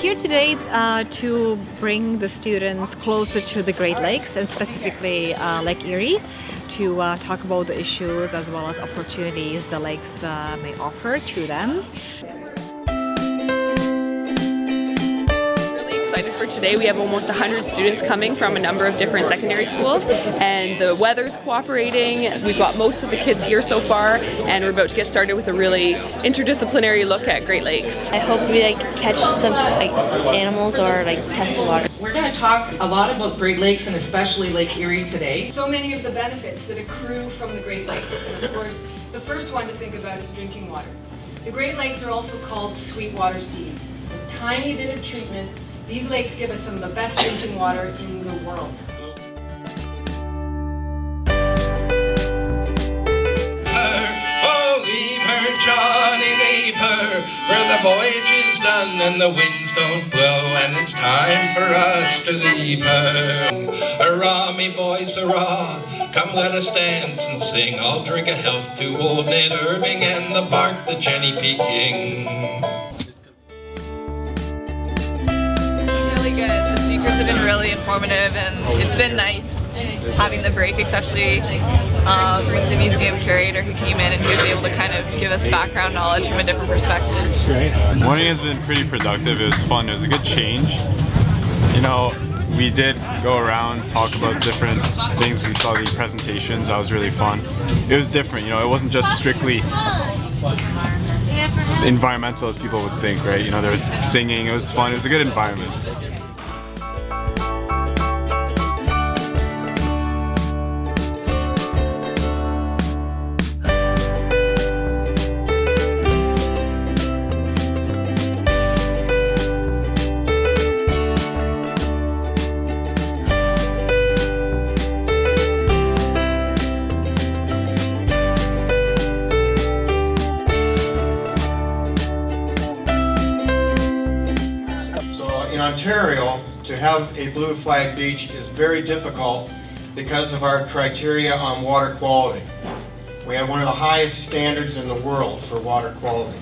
here today to bring the students closer to the Great Lakes and specifically Lake Erie to talk about the issues as well as opportunities the lakes may offer to them. For today, we have almost 100 students coming from a number of different secondary schools, and the weather's cooperating. We've got most of the kids here so far, and we're about to get started with a really interdisciplinary look at Great Lakes. I hope we catch some animals or test the water. We're going to talk a lot about Great Lakes and especially Lake Erie today. So many of the benefits that accrue from the Great Lakes. And of course, the first one to think about is drinking water. The Great Lakes are also called sweetwater seas. A tiny bit of treatment. These lakes give us some of the best drinking water in the world. Oh, leave her, Johnny, leave her, for the voyage is done and the winds don't blow, and it's time for us to leave her. Hurrah, me boys, hurrah, come let us dance and sing. I'll drink a health to old Ned Irving and the bark, the Jenny P. King. Good. The speakers have been really informative, and it's been nice having the break, especially with the museum curator who came in and he was able to kind of give us background knowledge from a different perspective. Morning has been pretty productive. It was fun. It was a good change. You know, we did go around, talk about different things. We saw the presentations. That was really fun. It was different. You know, it wasn't just strictly environmental as people would think, right? You know, there was singing. It was fun. It was a good environment. In Ontario, to have a blue flag beach is very difficult because of our criteria on water quality. We have one of the highest standards in the world for water quality.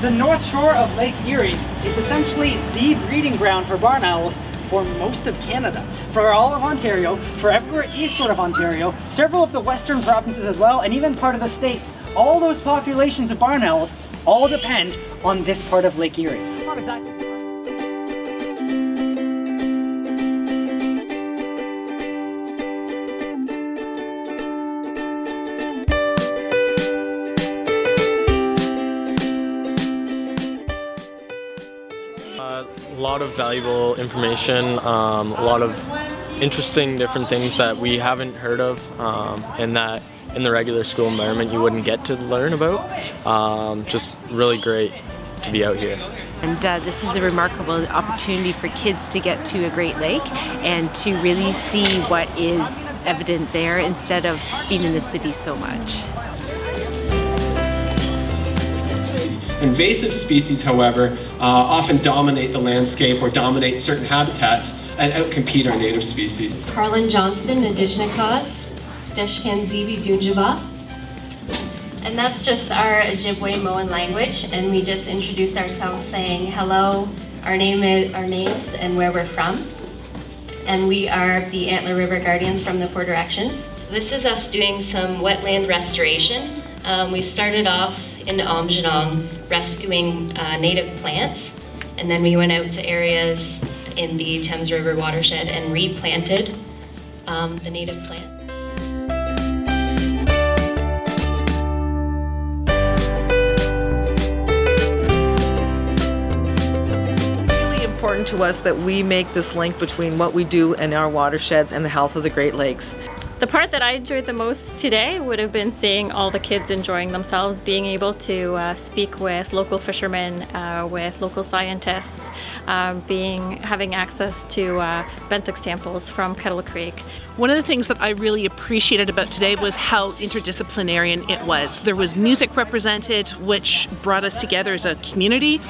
The north shore of Lake Erie is essentially the breeding ground for barn owls for most of Canada, for all of Ontario, for everywhere eastward of Ontario, several of the western provinces as well, and even part of the states. All those populations of barn owls all depend on this part of Lake Erie. Not exactly. A lot of valuable information, a lot of interesting different things that we haven't heard of and that in the regular school environment you wouldn't get to learn about. Just really great to be out here. And this is a remarkable opportunity for kids to get to a Great Lake and to really see what is evident there instead of being in the city so much. Invasive species, however, often dominate the landscape or dominate certain habitats and outcompete our native species. Carlin Johnston, Nadichnakas, Deshkanzibi Dunjaba. And that's just our Ojibwe-Moan language, and we just introduced ourselves saying hello, our names, and where we're from. And we are the Antler River Guardians from the Four Directions. This is us doing some wetland restoration. We started off in Aamjiwnaang rescuing native plants, and then we went out to areas in the Thames River watershed and replanted the native plants. Important to us that we make this link between what we do in our watersheds and the health of the Great Lakes. The part that I enjoyed the most today would have been seeing all the kids enjoying themselves, being able to speak with local fishermen, with local scientists, having access to benthic samples from Kettle Creek. One of the things that I really appreciated about today was how interdisciplinary it was. There was music represented, which brought us together as a community.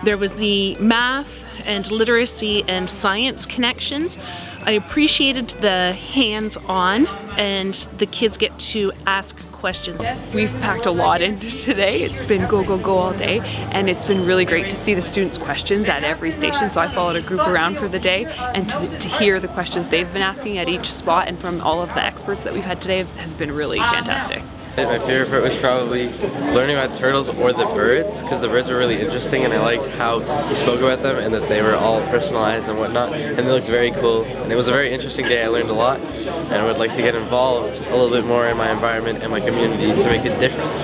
There was the math and literacy and science connections. I appreciated the hands-on, and the kids get to ask questions. We've packed a lot into today. It's been go, go, go all day, and it's been really great to see the students' questions at every station. So I followed a group around for the day, and to hear the questions they've been asking at each spot and from all of the experts that we've had today has been really fantastic. My favorite part was probably learning about turtles or the birds, because the birds were really interesting and I liked how he spoke about them and that they were all personalized and whatnot, and they looked very cool. And it was a very interesting day. I learned a lot, and I would like to get involved a little bit more in my environment and my community to make a difference.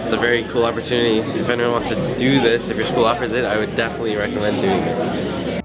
It's a very cool opportunity. If anyone wants to do this, if your school offers it, I would definitely recommend doing it.